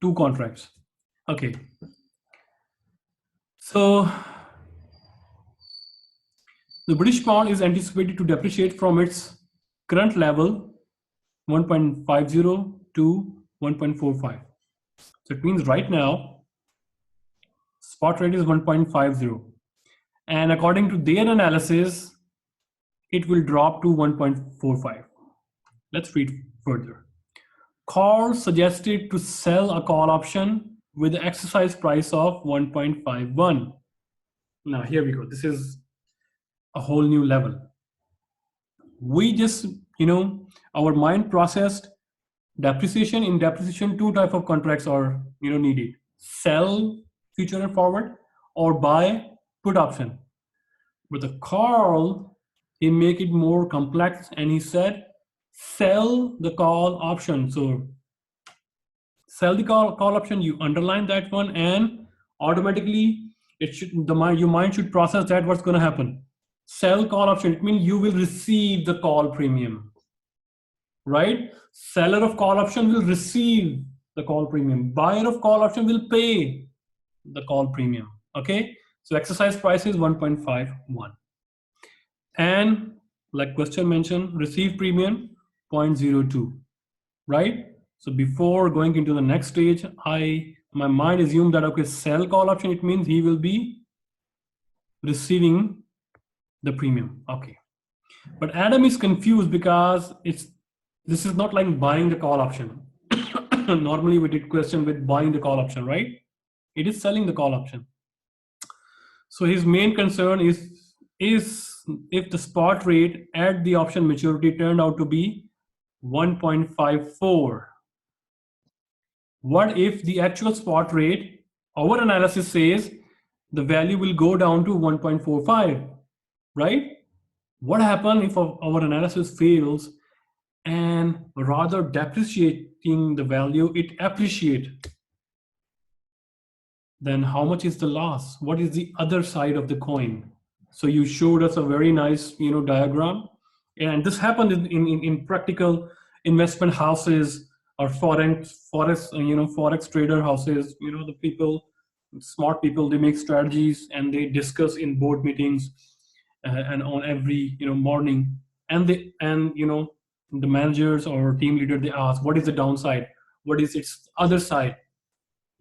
two contracts. Okay. So the British pound is anticipated to depreciate from its current level 1.50 to 1.45. So it means right now spot rate is 1.50, and according to their analysis it will drop to 1.45. Let's read further. Call suggested to sell a call option with the exercise price of 1.51. Now here we go. This is a whole new level. We just, our mind processed depreciation. In depreciation, two type of contracts are needed: sell future and forward, or buy put option. But the Carl, he make it more complex, and he said sell the call option. So sell the call option, you underline that one, and automatically it should, your mind should process that what's going to happen. Sell call option, it means you will receive the call premium, right? Seller of call option will receive the call premium. Buyer of call option will pay the call premium. Okay, so exercise price is 1.51, and like question mentioned, receive premium 0.02, right? So before going into the next stage, my mind assumed that okay, sell call option, it means he will be receiving the premium. Okay, but Adam is confused because this is not like buying the call option. Normally we did question with buying the call option, right? It is selling the call option. So his main concern is if the spot rate at the option maturity turned out to be 1.54. What if the actual spot rate, our analysis says the value will go down to 1.45, right? What happens if our analysis fails and rather depreciating the value, it appreciates? Then how much is the loss? What is the other side of the coin? So you showed us a very nice, diagram, and this happened in practical investment houses or forex trader houses. The people, smart people, they make strategies and they discuss in board meetings and on every morning, and the managers or team leader, they ask what is the downside, what is its other side.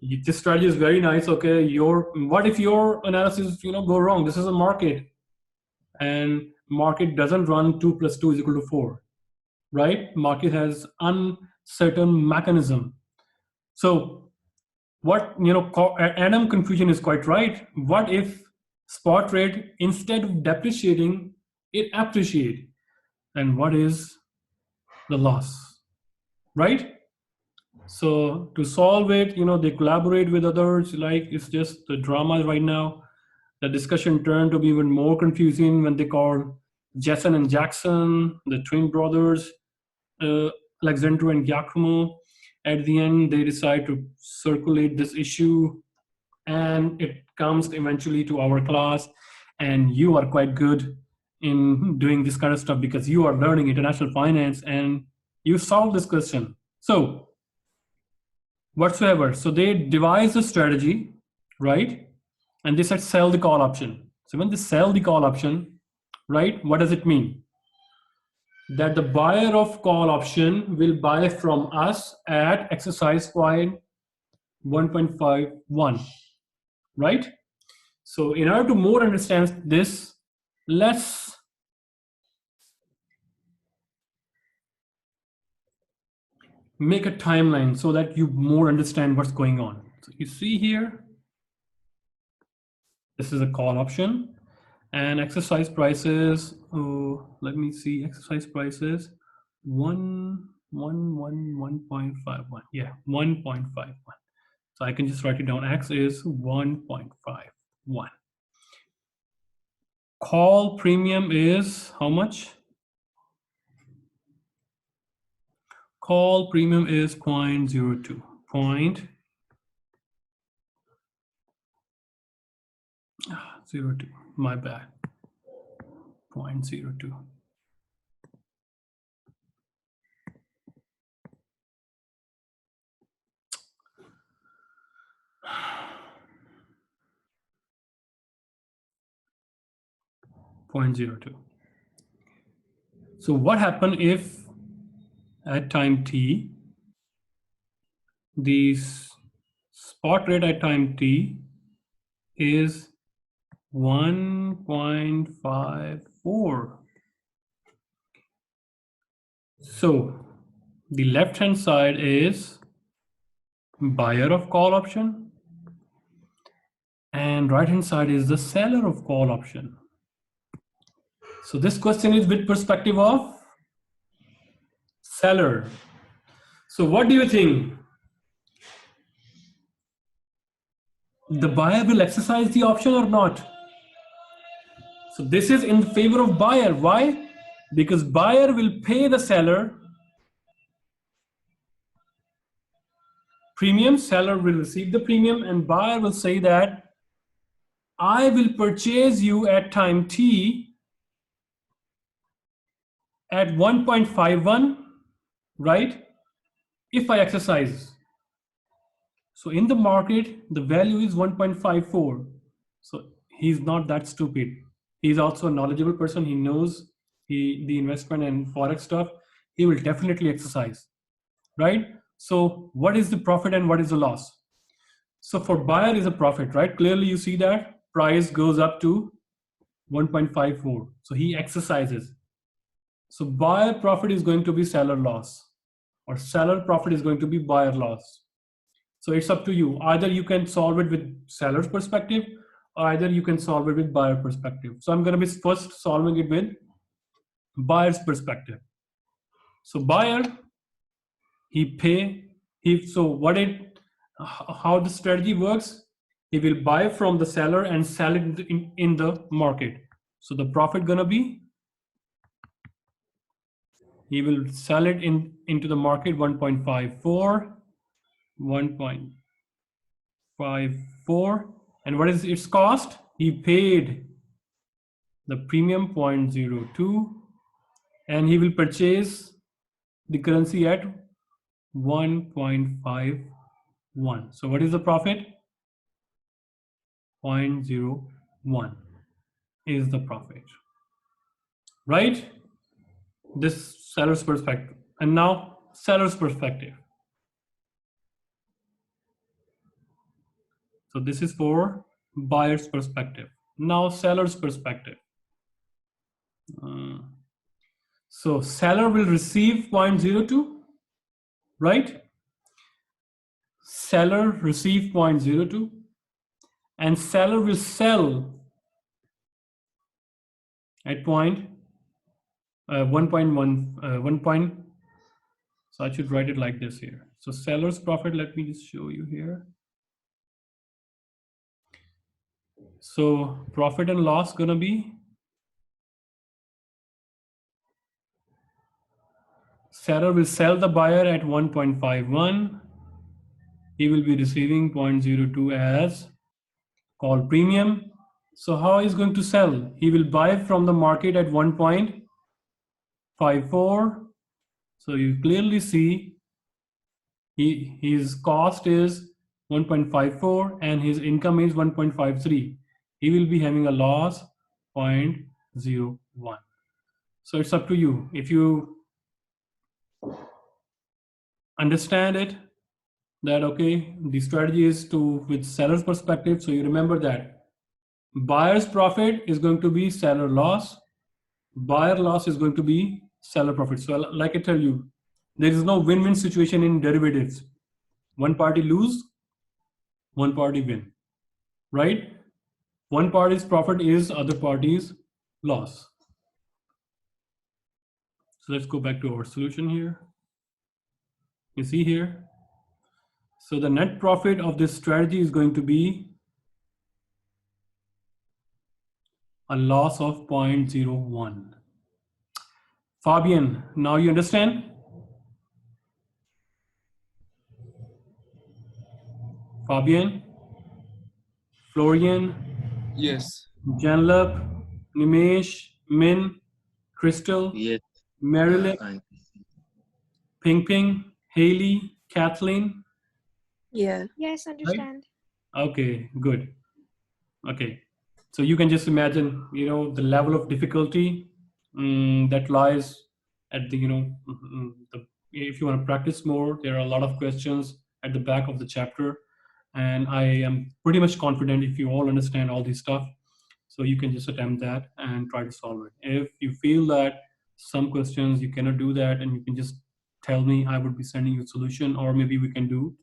This strategy is very nice. Okay, what if your analysis go wrong? This is a market, and market doesn't run 2 + 2 = 4, right? Market has uncertain mechanism. So what Adam confusion is quite right. What if spot rate, instead of depreciating, it appreciate? And what is the loss, right? So to solve it, they collaborate with others. Like, it's just the drama right now. The discussion turned to be even more confusing when they called Jason and Jackson, the twin brothers, Alexander and Giacomo. At the end, they decide to circulate this issue, and it comes eventually to our class. And you are quite good in doing this kind of stuff because you are learning international finance and you solve this question. So whatsoever. So they devised a strategy, right? And they said sell the call option. So when they sell the call option, right, what does it mean? That the buyer of call option will buy from us at exercise point 1.51, right? So in order to more understand this, let's make a timeline so that you more understand what's going on. So you see here, this is a call option, and exercise prices. Oh, let me see. Exercise prices 1.51. Yeah, 1.51. So I can just write it down. X is 1.51. Call premium is how much? Call premium is 0.02. 0.02. My bad. 0.02. 0.02. So what happens if at time t, the spot rate at time t is 1.54? So the left hand side is buyer of call option and right hand side is the seller of call option. So this question is with perspective of seller. So what do you think? The buyer will exercise the option or not? So this is in favor of buyer. Why? Because buyer will pay the seller premium, seller will receive the premium, and buyer will say that I will purchase you at time t at 1.51, right? If I exercise. So in the market, the value is 1.54. So he's not that stupid. He's also a knowledgeable person. He knows the investment and Forex stuff. He will definitely exercise, right? So what is the profit and what is the loss? So for buyer is a profit, right? Clearly you see that price goes up to 1.54. So he exercises. So buyer profit is going to be seller loss, or seller profit is going to be buyer loss. So it's up to you. Either you can solve it with seller's perspective, or either you can solve it with buyer perspective. So I'm going to be first solving it with buyer's perspective. So buyer, how the strategy works, he will buy from the seller and sell it in the market. So the profit gonna be, he will sell it into the market 1.54, 1.54, and what is its cost? He paid the premium 0.02, and he will purchase the currency at 1.51. So what is the profit? 0.01 is the profit, right? This seller's perspective. And now seller's perspective. So this is for buyer's perspective. Now seller's perspective. So seller will receive 0.02, right? Seller receive 0.02, and seller will sell at 1.1. So I should write it like this here. So seller's profit, let me just show you here. So profit and loss gonna be, seller will sell the buyer at 1.51. He will be receiving 0.02 as call premium. So how is going to sell? He will buy from the market at 1.54. So you clearly see his cost is 1.54 and his income is 1.53. He will be having a loss 0.01. So it's up to you. If you understand it, that okay, the strategy is with seller's perspective. So you remember that buyer's profit is going to be seller loss, buyer loss is going to be seller profit. So like I tell you, there is no win-win situation in derivatives. One party lose, one party win, right? One party's profit is other party's loss. So let's go back to our solution here. You see here. So the net profit of this strategy is going to be a loss of 0.01. Fabian, now you understand? Fabian, Florian, Yes. Janlap, Nimesh, Min, Crystal, Yes. Marilyn, Ping Ping, Haley, Kathleen. Yeah. Yes, understand. Right? Okay, good. Okay. So you can just imagine, the level of difficulty that lies at the, if you want to practice more, there are a lot of questions at the back of the chapter. And I am pretty much confident if you all understand all this stuff, so you can just attempt that and try to solve it. If you feel that some questions you cannot do that, and you can just tell me, I would be sending you a solution, or maybe we can do,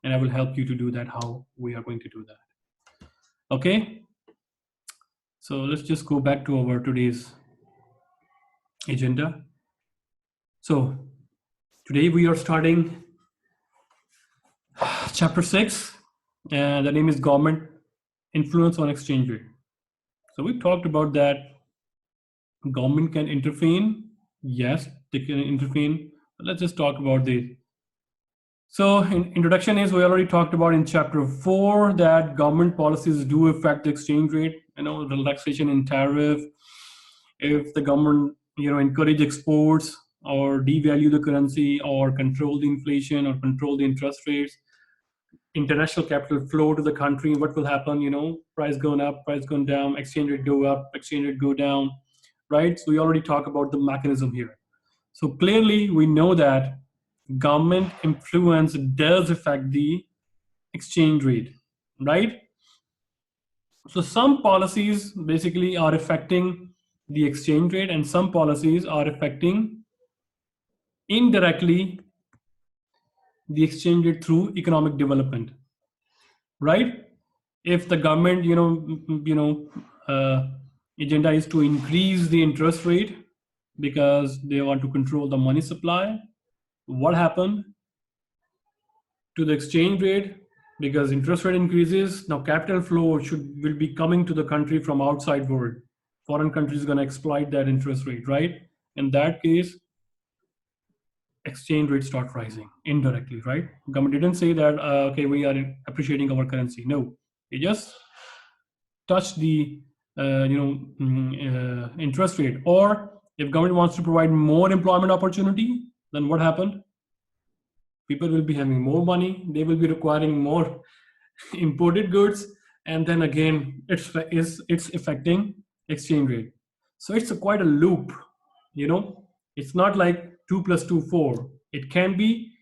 and I will help you to do that, how we are going to do that. Okay. So let's just go back to our today's agenda. So today we are starting chapter 6, and the name is Government Influence on Exchange Rate. So we talked about that government can intervene. Yes, they can intervene. But let's just talk about this. So in introduction is, we already talked about in chapter 4 that government policies do affect the exchange rate, relaxation in tariff. If the government, encourage exports or devalue the currency or control the inflation or control the interest rates, international capital flow to the country, what will happen? Price going up, price going down, exchange rate go up, exchange rate go down, right? So we already talked about the mechanism here. So clearly we know that government influence does affect the exchange rate, right? So some policies basically are affecting the exchange rate, and some policies are affecting indirectly the exchange rate through economic development, right? If the government, agenda is to increase the interest rate because they want to control the money supply, what happened to the exchange rate? Because interest rate increases, now capital flow will be coming to the country from outside world. Foreign countries are going to exploit that interest rate, right? In that case, exchange rates start rising indirectly, right? Government didn't say that, okay, we are appreciating our currency. No, they just touch the interest rate. Or if government wants to provide more employment opportunity, then what happened? People will be having more money, they will be requiring more imported goods, and then again it's affecting exchange rate. So it's quite a loop. It's not like 2 plus 2 4. It can be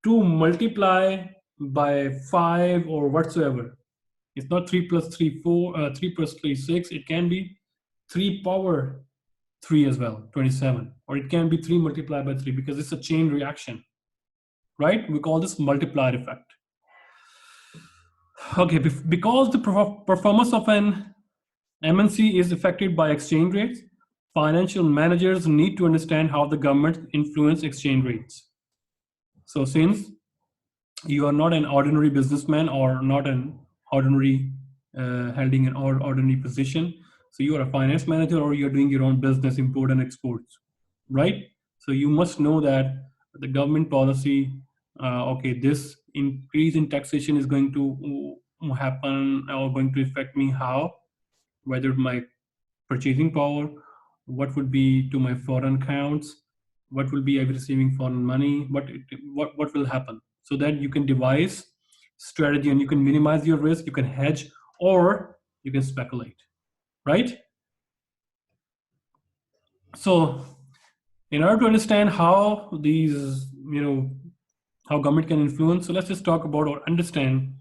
2 multiply by 5 or whatsoever. It's not 3 plus 3 4, 3 plus 3 6. It can be 3 power 3 as well, 27, or it can be 3 multiplied by 3, because it's a chain reaction, right? We call this multiplier effect. Okay, because the performance of an MNC is affected by exchange rates, financial managers need to understand how the government influence exchange rates. So since you are not an ordinary businessman or not an ordinary holding an ordinary position, so you are a finance manager or you're doing your own business, import and exports, right? So you must know that the government policy, okay, this increase in taxation is going to happen or going to affect me how, whether my purchasing power, what would be to my foreign accounts, what will be I receiving foreign money, what will happen, so that you can devise strategy and you can minimize your risk, you can hedge, or you can speculate, right? So in order to understand how these, how government can influence, so let's just talk about or understand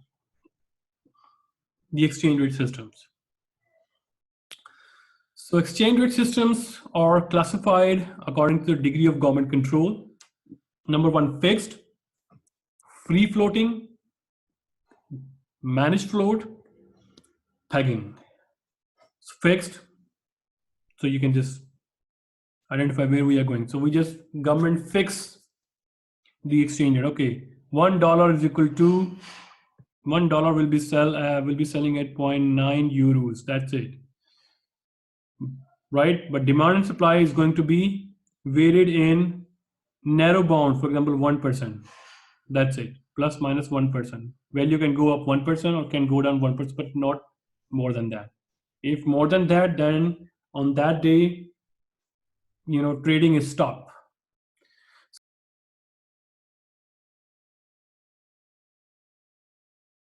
the exchange rate systems. So exchange rate systems are classified according to the degree of government control. Number 1, fixed, free floating, managed float, pegging. So fixed, so you can just identify where we are going. So we just government fix the exchange rate. Okay, $1 is equal to $1 will be selling at 0.9 euros. That's it, right? But demand and supply is going to be varied in narrow bound. For example, 1%. That's it. Plus minus 1%. Value can go up 1% or can go down 1%, but not more than that. If more than that, then on that day, trading is stopped.